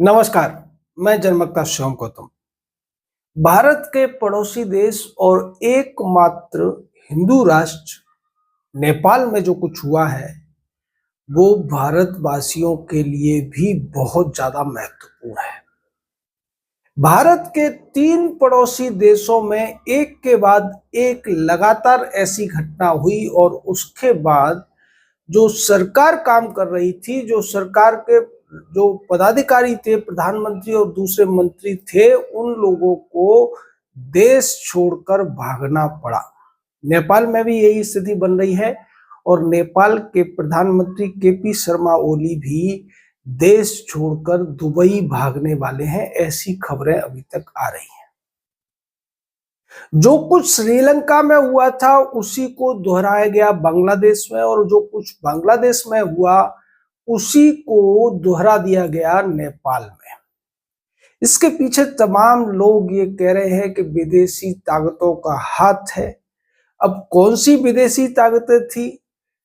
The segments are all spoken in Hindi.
नमस्कार। मैं जन्मकता शिवम गौतम। भारत के पड़ोसी देश और एकमात्र हिंदू राष्ट्र नेपाल में जो कुछ हुआ है वो भारतवासियों के लिए भी बहुत ज्यादा महत्वपूर्ण है। भारत के 3 पड़ोसी देशों में एक के बाद एक लगातार ऐसी घटना हुई और उसके बाद जो सरकार काम कर रही थी, जो सरकार के जो पदाधिकारी थे, प्रधानमंत्री और दूसरे मंत्री थे, उन लोगों को देश छोड़कर भागना पड़ा। नेपाल में भी यही स्थिति बन रही है और नेपाल के प्रधानमंत्री केपी शर्मा ओली भी देश छोड़कर दुबई भागने वाले हैं, ऐसी खबरें अभी तक आ रही हैं। जो कुछ श्रीलंका में हुआ था उसी को दोहराया गया बांग्लादेश में, और जो कुछ बांग्लादेश में हुआ उसी को दोहरा दिया गया नेपाल में। इसके पीछे तमाम लोग ये कह रहे हैं कि विदेशी ताकतों का हाथ है। अब कौन सी विदेशी ताकतें थी?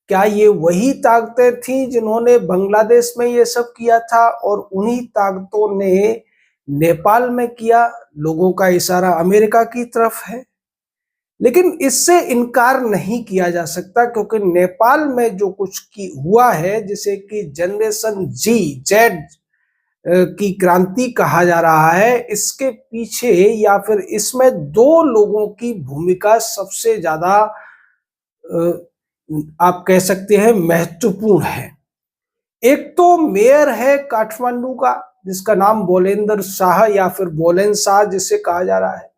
क्या ये वही ताकतें थी जिन्होंने बांग्लादेश में ये सब किया था और उन्हीं ताकतों ने नेपाल में किया? लोगों का इशारा अमेरिका की तरफ है, लेकिन इससे इनकार नहीं किया जा सकता क्योंकि नेपाल में जो कुछ की हुआ है, जिसे कि जनरेशन जी जेड की क्रांति कहा जा रहा है, इसके पीछे या फिर इसमें 2 लोगों की भूमिका सबसे ज्यादा आप कह सकते हैं महत्वपूर्ण है। एक तो मेयर है काठमांडू का, जिसका नाम बोलेंद्र शाह या फिर बोलेन शाह जिसे कहा जा रहा है।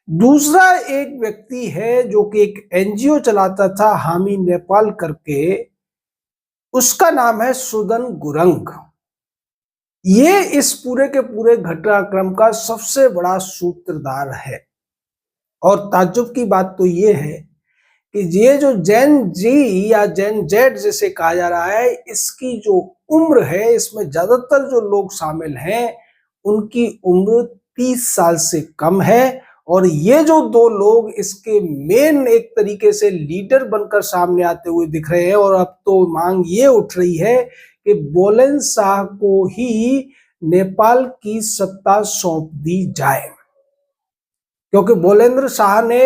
दूसरा एक व्यक्ति है जो कि एक एनजीओ चलाता था, हामी नेपाल करके, उसका नाम है सुदन गुरंग। ये इस पूरे के पूरे घटनाक्रम का सबसे बड़ा सूत्रधार है। और ताज्जुब की बात तो ये है कि ये जो जेन जी या जेन जेड जिसे कहा जा रहा है, इसकी जो उम्र है, इसमें ज्यादातर जो लोग शामिल हैं उनकी उम्र 30 साल से कम है। और ये जो 2 लोग इसके मेन एक तरीके से लीडर बनकर सामने आते हुए दिख रहे हैं। और अब तो मांग ये उठ रही है कि बोलेन शाह को ही नेपाल की सत्ता सौंप दी जाए, क्योंकि बोलेंद्र शाह ने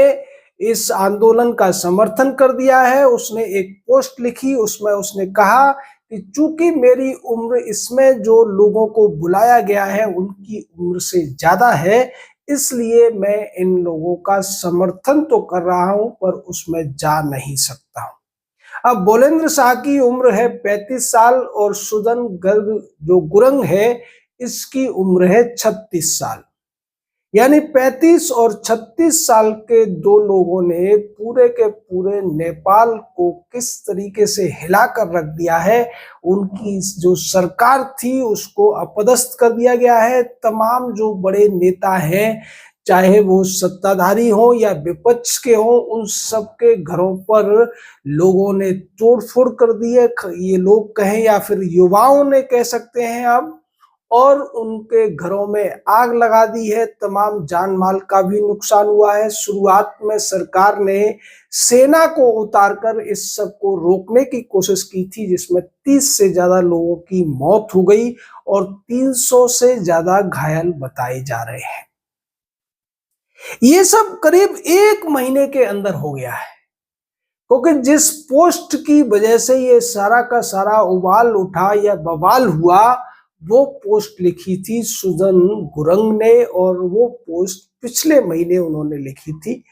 इस आंदोलन का समर्थन कर दिया है। उसने एक पोस्ट लिखी, उसमें उसने कहा कि चूंकि मेरी उम्र इसमें जो लोगों को बुलाया गया है उनकी उम्र से ज्यादा है, इसलिए मैं इन लोगों का समर्थन तो कर रहा हूं पर उसमें जा नहीं सकता हूं। अब बोलेंद्र शाह की उम्र है 35 साल और सुदन गर्ग जो गुरंग है इसकी उम्र है 36 साल। यानी 35 और 36 साल के 2 लोगों ने पूरे के पूरे नेपाल को किस तरीके से हिलाकर रख दिया है। उनकी जो सरकार थी उसको अपदस्थ कर दिया गया है। तमाम जो बड़े नेता हैं, चाहे वो सत्ताधारी हो या विपक्ष के हो, उन सबके घरों पर लोगों ने तोड़फोड़ कर दी है, ये लोग कहें या फिर युवाओं ने कह सकते हैं अब, और उनके घरों में आग लगा दी है। तमाम जान माल का भी नुकसान हुआ है। शुरुआत में सरकार ने सेना को उतारकर इस सब को रोकने की कोशिश की थी, जिसमें 30 से ज्यादा लोगों की मौत हो गई और 300 से ज्यादा घायल बताए जा रहे हैं। ये सब करीब 1 महीने के अंदर हो गया है, क्योंकि जिस पोस्ट की वजह से ये सारा का सारा उबाल उठा या बवाल हुआ, वो पोस्ट लिखी थी सुदन गुरंग ने। और वो पोस्ट पिछले महीने उन्होंने लिखी थी।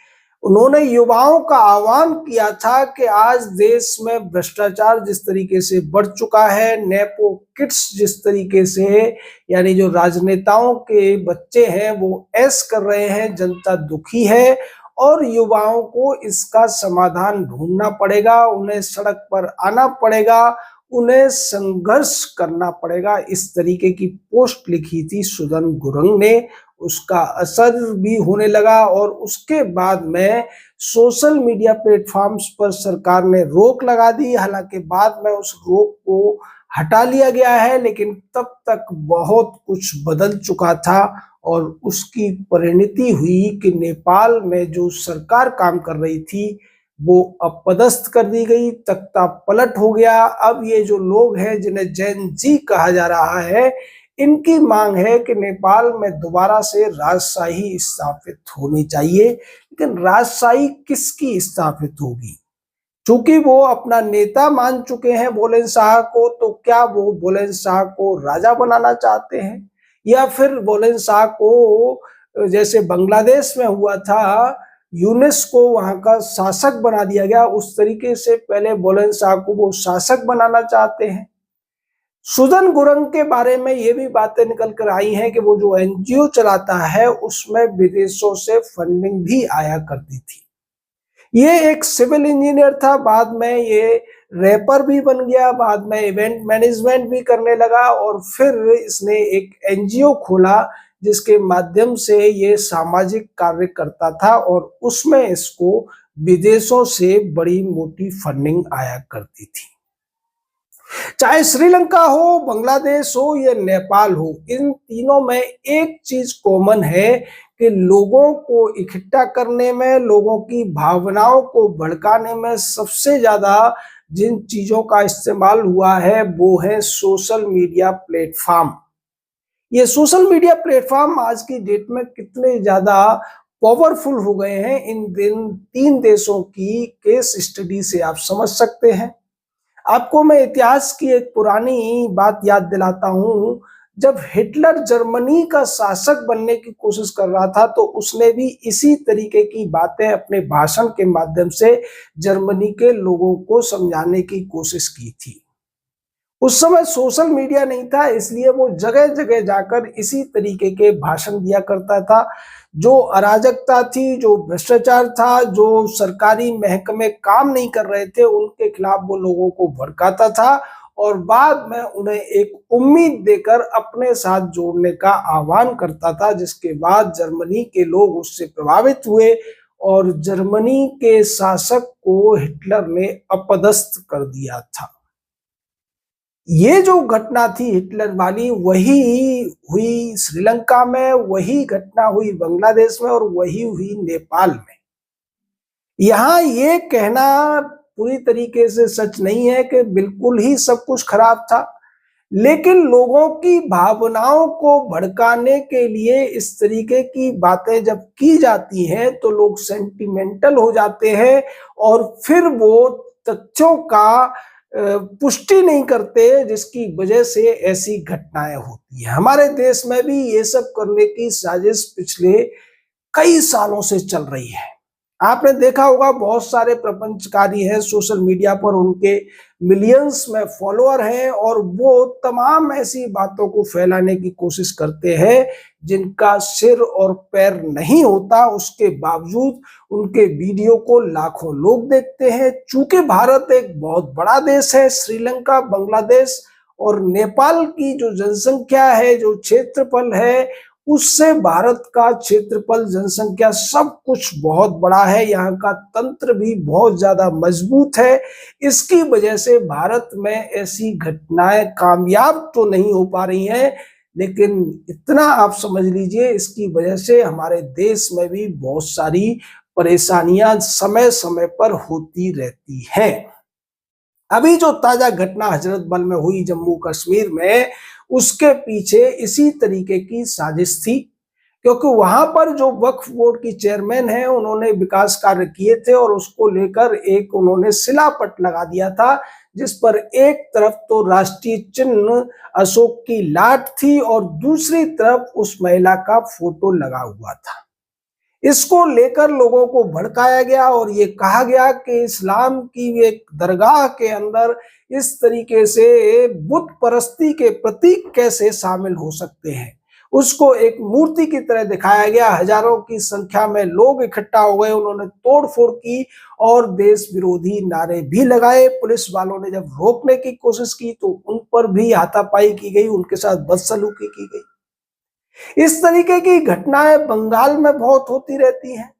उन्होंने युवाओं का आह्वान किया था कि आज देश में भ्रष्टाचार जिस तरीके से बढ़ चुका है, नेपो किड्स जिस तरीके से, यानी जो राजनेताओं के बच्चे हैं वो ऐश कर रहे हैं, जनता दुखी है और युवाओं को इसका समाधान ढूंढना पड़ेगा, उन्हें सड़क पर आना पड़ेगा, उन्हें संघर्ष करना पड़ेगा। इस तरीके की पोस्ट लिखी थी सुदन गुरंग ने। उसका असर भी होने लगा और उसके बाद में सोशल मीडिया प्लेटफॉर्म्स पर सरकार ने रोक लगा दी। हालांकि बाद में उस रोक को हटा लिया गया है, लेकिन तब तक बहुत कुछ बदल चुका था और उसकी परिणति हुई कि नेपाल में जो सरकार काम कर रही थी वो अपदस्थ कर दी गई, तख्ता पलट हो गया। अब ये जो लोग हैं जिन्हें जेन जी कहा जा रहा है, इनकी मांग है कि नेपाल में दोबारा से राजशाही स्थापित होनी चाहिए। लेकिन राजशाही किसकी स्थापित होगी? चूंकि वो अपना नेता मान चुके हैं बुलेन शाह को, तो क्या वो बुलेन शाह को राजा बनाना चाहते हैं, या फिर बुलेन शाह को जैसे बांग्लादेश में हुआ था, यूनेस्को वहां का शासक बना दिया गया, उस तरीके से पहले बुलेन शाह को वो शासक बनाना चाहते हैं? सुदन गुरंग के बारे में ये भी बातें निकल कर आई हैं कि वो जो एनजीओ चलाता है उसमें विदेशों से फंडिंग भी आया करती थी। ये एक सिविल इंजीनियर था, बाद में ये रैपर भी बन गया, बाद में इवेंट मैनेजमेंट भी करने लगा, और फिर इसने एक एनजीओ खोला जिसके माध्यम से ये सामाजिक कार्य करता था, और उसमें इसको विदेशों से बड़ी मोटी फंडिंग आया करती थी। चाहे श्रीलंका हो, बांग्लादेश हो या नेपाल हो, इन तीनों में एक चीज कॉमन है कि लोगों को इकट्ठा करने में, लोगों की भावनाओं को भड़काने में सबसे ज्यादा जिन चीजों का इस्तेमाल हुआ है वो है सोशल मीडिया प्लेटफॉर्म। ये सोशल मीडिया प्लेटफॉर्म आज की डेट में कितने ज्यादा पावरफुल हो गए हैं, इन दिन 3 देशों की केस स्टडी से आप समझ सकते हैं। आपको मैं इतिहास की एक पुरानी बात याद दिलाता हूं। जब हिटलर जर्मनी का शासक बनने की कोशिश कर रहा था, तो उसने भी इसी तरीके की बातें अपने भाषण के माध्यम से जर्मनी के लोगों को समझाने की कोशिश की थी। उस समय सोशल मीडिया नहीं था, इसलिए वो जगह जगह जाकर इसी तरीके के भाषण दिया करता था। जो अराजकता थी, जो भ्रष्टाचार था, जो सरकारी महकमे काम नहीं कर रहे थे, उनके खिलाफ वो लोगों को भड़काता था, और बाद में उन्हें एक उम्मीद देकर अपने साथ जोड़ने का आह्वान करता था, जिसके बाद जर्मनी के लोग उससे प्रभावित हुए और जर्मनी के शासक को हिटलर ने अपदस्थ कर दिया था। ये जो घटना थी हिटलर वाली, वही हुई श्रीलंका में, वही घटना हुई बांग्लादेश में, और वही हुई नेपाल में। यहाँ ये कहना पूरी तरीके से सच नहीं है कि बिल्कुल ही सब कुछ खराब था, लेकिन लोगों की भावनाओं को भड़काने के लिए इस तरीके की बातें जब की जाती हैं तो लोग सेंटिमेंटल हो जाते हैं, और फिर वो तथ्यों का पुष्टि नहीं करते, जिसकी वजह से ऐसी घटनाएं होती है। हमारे देश में भी ये सब करने की साजिश पिछले कई सालों से चल रही है। आपने देखा होगा बहुत सारे प्रपंचकारी हैं सोशल मीडिया पर, उनके मिलियंस में फॉलोअर हैं, और वो तमाम ऐसी बातों को फैलाने की कोशिश करते हैं जिनका सिर और पैर नहीं होता। उसके बावजूद उनके वीडियो को लाखों लोग देखते हैं। चूंकि भारत एक बहुत बड़ा देश है, श्रीलंका, बांग्लादेश और नेपाल की जो जनसंख्या है, जो क्षेत्रफल है, उससे भारत का क्षेत्रफल, जनसंख्या, सब कुछ बहुत बड़ा है। यहाँ का तंत्र भी बहुत ज्यादा मजबूत है। इसकी वजह से भारत में ऐसी घटनाएं कामयाब तो नहीं हो पा रही हैं, लेकिन इतना आप समझ लीजिए, इसकी वजह से हमारे देश में भी बहुत सारी परेशानियां समय समय पर होती रहती हैं। अभी जो ताजा घटना हजरत बल में हुई जम्मू कश्मीर में, उसके पीछे इसी तरीके की साजिश थी, क्योंकि वहां पर जो वक्फ बोर्ड की चेयरमैन है, उन्होंने विकास कार्य किए थे, और उसको लेकर एक उन्होंने शिलापट लगा दिया था, जिस पर एक तरफ तो राष्ट्रीय चिन्ह अशोक की लाट थी, और दूसरी तरफ उस महिला का फोटो लगा हुआ था। इसको लेकर लोगों को भड़काया गया, और ये कहा गया कि इस्लाम की एक दरगाह के अंदर इस तरीके से बुत परस्ती के प्रतीक कैसे शामिल हो सकते हैं। उसको एक मूर्ति की तरह दिखाया गया। हजारों की संख्या में लोग इकट्ठा हो गए, उन्होंने तोड़फोड़ की और देश विरोधी नारे भी लगाए। पुलिस वालों ने जब रोकने की कोशिश की तो उन पर भी हाथापाई की गई, उनके साथ बदसलूकी की गई। इस तरीके की घटनाएं बंगाल में बहुत होती रहती हैं।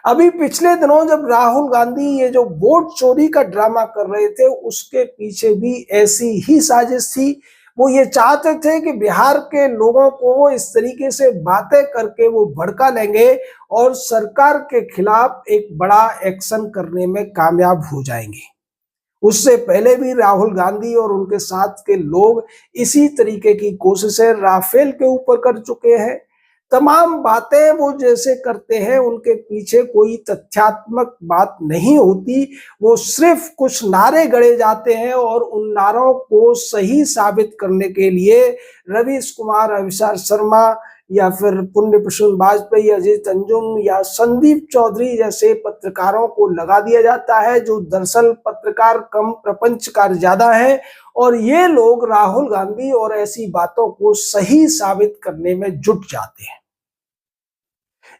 अभी पिछले दिनों जब राहुल गांधी ये जो वोट चोरी का ड्रामा कर रहे थे, उसके पीछे भी ऐसी ही साजिश थी। वो ये चाहते थे कि बिहार के लोगों को इस तरीके से बातें करके वो भड़का लेंगे और सरकार के खिलाफ एक बड़ा एक्शन करने में कामयाब हो जाएंगे। उससे पहले भी राहुल गांधी और उनके साथ के लोग इसी तरीके की कोशिशें राफेल के ऊपर कर चुके हैं। तमाम बातें वो जैसे करते हैं, उनके पीछे कोई तथ्यात्मक बात नहीं होती। वो सिर्फ कुछ नारे गढ़े जाते हैं और उन नारों को सही साबित करने के लिए रवीश कुमार, अविनाश शर्मा या फिर पुण्य प्रसून वाजपेयी, अजीत अंजुम या संदीप चौधरी जैसे पत्रकारों को लगा दिया जाता है, जो दरअसल पत्रकार कम प्रपंचकार ज्यादा है। और ये लोग राहुल गांधी और ऐसी बातों को सही साबित करने में जुट जाते हैं,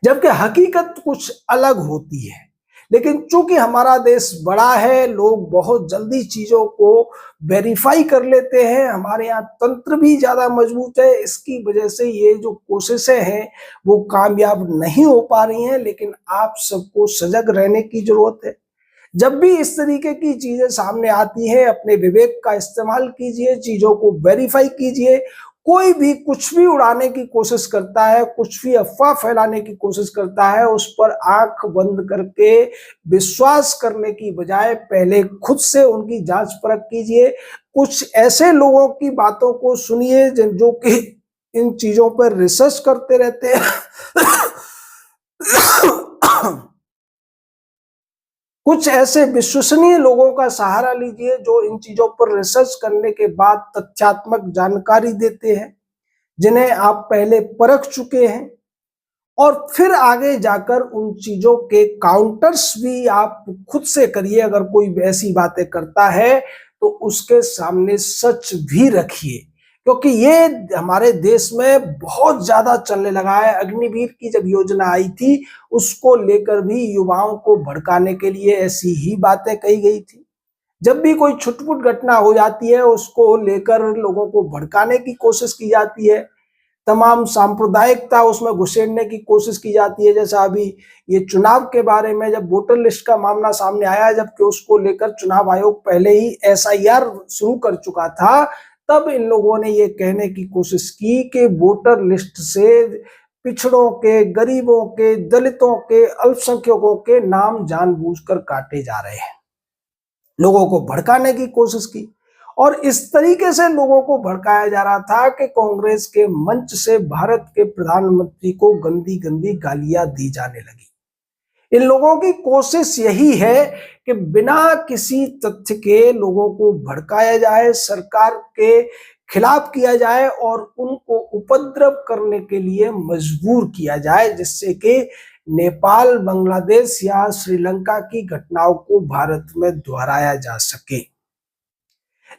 जबकि हकीकत कुछ अलग होती है। लेकिन चूंकि हमारा देश बड़ा है, लोग बहुत जल्दी चीजों को वेरीफाई कर लेते हैं, हमारे यहाँ तंत्र भी ज्यादा मजबूत है, इसकी वजह से ये जो कोशिशें हैं वो कामयाब नहीं हो पा रही हैं। लेकिन आप सबको सजग रहने की जरूरत है। जब भी इस तरीके की चीजें सामने आती है, अपने विवेक का इस्तेमाल कीजिए, चीजों को वेरीफाई कीजिए। कोई भी कुछ भी उड़ाने की कोशिश करता है, कुछ भी अफवाह फैलाने की कोशिश करता है, उस पर आंख बंद करके विश्वास करने की बजाय पहले खुद से उनकी जांच परख कीजिए। कुछ ऐसे लोगों की बातों को सुनिए जो कि इन चीजों पर रिसर्च करते रहते हैं। कुछ ऐसे विश्वसनीय लोगों का सहारा लीजिए जो इन चीजों पर रिसर्च करने के बाद तथ्यात्मक जानकारी देते हैं, जिन्हें आप पहले परख चुके हैं। और फिर आगे जाकर उन चीजों के काउंटर्स भी आप खुद से करिए। अगर कोई ऐसी बातें करता है तो उसके सामने सच भी रखिए, क्योंकि ये हमारे देश में बहुत ज्यादा चलने लगा है। अग्निवीर की जब योजना आई थी, उसको लेकर भी युवाओं को भड़काने के लिए ऐसी ही बातें कही गई थी। जब भी कोई छुटपुट घटना हो जाती है, उसको लेकर लोगों को भड़काने की कोशिश की जाती है, तमाम सांप्रदायिकता उसमें घुसेड़ने की कोशिश की जाती है। जैसा अभी ये चुनाव के बारे में जब वोटर लिस्ट का मामला सामने आया, जबकि उसको लेकर चुनाव आयोग पहले ही एसआईआर शुरू कर चुका था, तब इन लोगों ने ये कहने की कोशिश की कि वोटर लिस्ट से पिछड़ों के, गरीबों के, दलितों के, अल्पसंख्यकों के नाम जानबूझकर काटे जा रहे हैं। लोगों को भड़काने की कोशिश की और इस तरीके से लोगों को भड़काया जा रहा था कि कांग्रेस के मंच से भारत के प्रधानमंत्री को गंदी गंदी गालियां दी जाने लगी। इन लोगों की कोशिश यही है कि बिना किसी तथ्य के लोगों को भड़काया जाए, सरकार के खिलाफ किया जाए और उनको उपद्रव करने के लिए मजबूर किया जाए, जिससे कि नेपाल, बांग्लादेश या श्रीलंका की घटनाओं को भारत में दोहराया जा सके।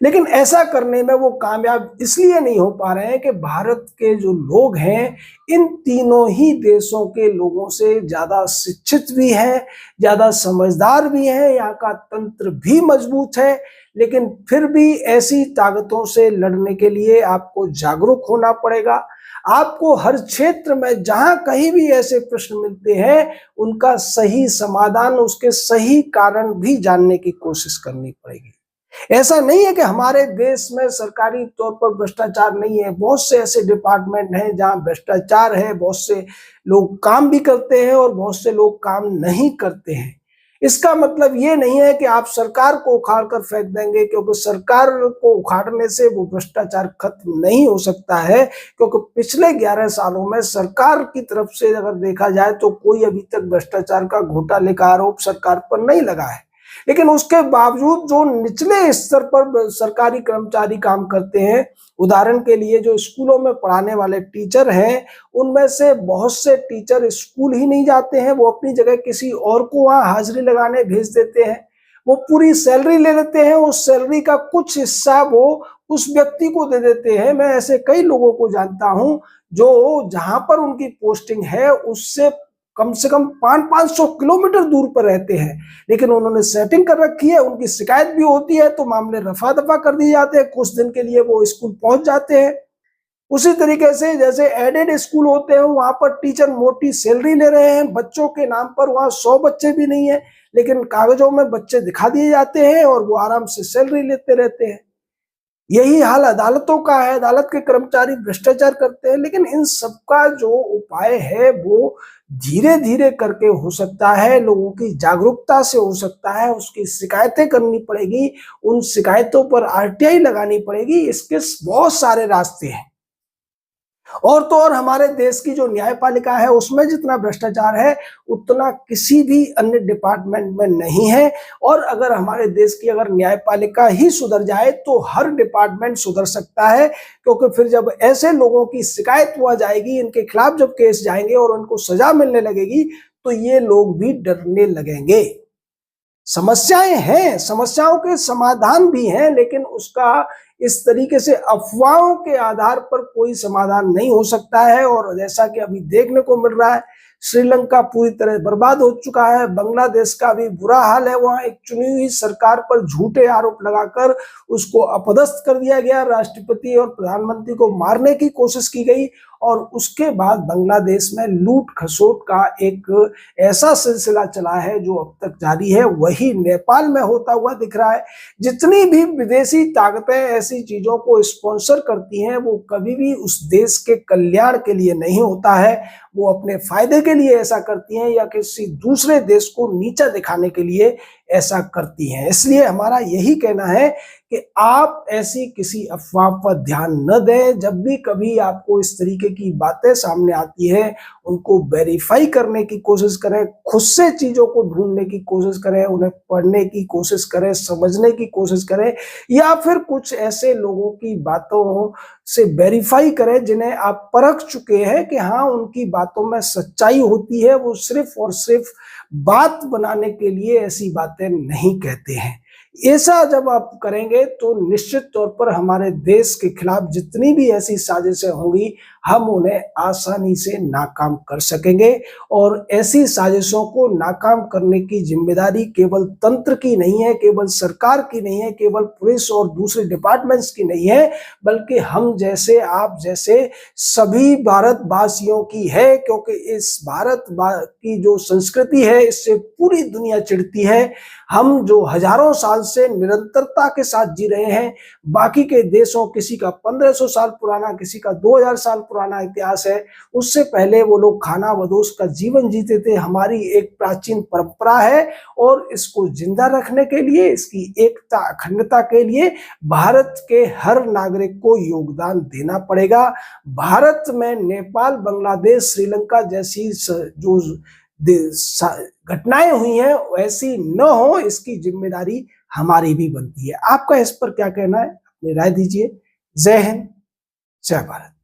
लेकिन ऐसा करने में वो कामयाब इसलिए नहीं हो पा रहे हैं कि भारत के जो लोग हैं, इन तीनों ही देशों के लोगों से ज्यादा शिक्षित भी हैं, ज्यादा समझदार भी हैं, यहाँ का तंत्र भी मजबूत है। लेकिन फिर भी ऐसी ताकतों से लड़ने के लिए आपको जागरूक होना पड़ेगा। आपको हर क्षेत्र में जहां कहीं भी ऐसे प्रश्न मिलते हैं, उनका सही समाधान, उसके सही कारण भी जानने की कोशिश करनी पड़ेगी। ऐसा नहीं है कि हमारे देश में सरकारी तौर पर भ्रष्टाचार नहीं है। बहुत से ऐसे डिपार्टमेंट हैं जहां भ्रष्टाचार है, बहुत से लोग काम भी करते हैं और बहुत से लोग काम नहीं करते हैं। इसका मतलब ये नहीं है कि आप सरकार को उखाड़ कर फेंक देंगे, क्योंकि सरकार को उखाड़ने से वो भ्रष्टाचार खत्म नहीं हो सकता है। क्योंकि पिछले 11 सालों में सरकार की तरफ से अगर देखा जाए तो कोई अभी तक भ्रष्टाचार का घोटाले का आरोप सरकार पर नहीं लगा है। लेकिन उसके बावजूद जो निचले स्तर पर सरकारी कर्मचारी काम करते हैं, उदाहरण के लिए जो स्कूलों में पढ़ाने वाले टीचर हैं, उनमें से बहुत से टीचर स्कूल ही नहीं जाते हैं, वो अपनी जगह किसी और को वहां हाजिरी लगाने भेज देते हैं। वो पूरी सैलरी ले लेते हैं, उस सैलरी का कुछ हिस्सा वो उस व्यक्ति को दे देते हैं। मैं ऐसे कई लोगों को जानता हूं जो जहां पर उनकी पोस्टिंग है उससे कम से कम 500 किलोमीटर दूर पर रहते हैं, लेकिन उन्होंने सेटिंग कर रखी है। उनकी शिकायत भी होती है तो मामले रफा दफा कर दिए जाते हैं, कुछ दिन के लिए वो स्कूल पहुंच जाते हैं। उसी तरीके से जैसे एडेड स्कूल होते हैं, वहां पर टीचर मोटी सैलरी ले रहे हैं, बच्चों के नाम पर वहां 100 बच्चे भी नहीं है, लेकिन कागजों में बच्चे दिखा दिए जाते हैं और वो आराम से सैलरी लेते रहते हैं। यही हाल अदालतों का है, अदालत के कर्मचारी भ्रष्टाचार करते हैं। लेकिन इन सबका जो उपाय है वो धीरे-धीरे करके हो सकता है, लोगों की जागरूकता से हो सकता है, उसकी शिकायतें करनी पड़ेगी, उन शिकायतों पर आरटीआई लगानी पड़ेगी, इसके बहुत सारे रास्ते हैं। और तो और हमारे देश की जो न्यायपालिका है उसमें जितना भ्रष्टाचार है उतना किसी भी अन्य डिपार्टमेंट में नहीं है। और अगर हमारे देश की अगर न्यायपालिका ही सुधर जाए तो हर डिपार्टमेंट सुधर सकता है, क्योंकि फिर जब ऐसे लोगों की शिकायत हुआ जाएगी, इनके खिलाफ जब केस जाएंगे और उनको सजा मिलने लगेगी तो ये लोग भी डरने लगेंगे। समस्याएं हैं, समस्याओं के समाधान भी हैं, लेकिन उसका इस तरीके से अफवाहों के आधार पर कोई समाधान नहीं हो सकता है। और जैसा कि अभी देखने को मिल रहा है, श्रीलंका पूरी तरह बर्बाद हो चुका है, बांग्लादेश का भी बुरा हाल है। वहां एक चुनी हुई सरकार पर झूठे आरोप लगाकर उसको अपदस्थ कर दिया गया, राष्ट्रपति और प्रधानमंत्री को मारने की कोशिश की गई। और उसके बाद बांग्लादेश में लूट खसोट का एक ऐसा सिलसिला चला है जो अब तक जारी है, वही नेपाल में होता हुआ दिख रहा है। जितनी भी विदेशी ताकतें ऐसी चीजों को स्पॉन्सर करती हैं वो कभी भी उस देश के कल्याण के लिए नहीं होता है, वो अपने फायदे के लिए ऐसा करती हैं या किसी दूसरे देश को नीचा दिखाने के लिए ऐसा करती हैं। इसलिए हमारा यही कहना है कि आप ऐसी किसी अफवाह पर ध्यान न दें। जब भी कभी आपको इस तरीके की बातें सामने आती है उनको वेरीफाई करने की कोशिश करें, खुद से चीजों को ढूंढने की कोशिश करें, उन्हें पढ़ने की कोशिश करें, समझने की कोशिश करें, या फिर कुछ ऐसे लोगों की बातों से वेरीफाई करें जिन्हें आप परख चुके हैं कि हाँ उनकी बातों में सच्चाई होती है, वो सिर्फ और सिर्फ बात बनाने के लिए ऐसी बातें नहीं कहते हैं। ऐसा जब आप करेंगे तो निश्चित तौर पर हमारे देश के खिलाफ जितनी भी ऐसी साजिशें होंगी हम उन्हें आसानी से नाकाम कर सकेंगे। और ऐसी साजिशों को नाकाम करने की जिम्मेदारी केवल तंत्र की नहीं है, केवल सरकार की नहीं है, केवल पुलिस और दूसरे डिपार्टमेंट्स की नहीं है, बल्कि हम जैसे, आप जैसे सभी भारतवासियों की है। क्योंकि इस भारत की जो संस्कृति है इससे पूरी दुनिया चिढ़ती है। हम जो हजारों साल से निरंतरता के साथ जी रहे हैं, बाकी के देशों, किसी का 1500 साल पुराना, किसी का 2000 साल पुराना इतिहास है, उससे पहले वो लोग खाना बदोश का जीवन जीते थे। हमारी एक प्राचीन परंपरा है और इसको जिंदा रखने के लिए, इसकी एकता अखंडता के लिए भारत के हर नागरिक को योगदान देना पड़ेगा। भारत में नेपाल, बांग्लादेश, श्रीलंका जैसी जो घटनाएं हुई हैं वैसी न हो, इसकी जिम्मेदारी हमारी भी बनती है। आपका इस पर क्या कहना है, अपनी राय दीजिए। जय हिंद, जय भारत।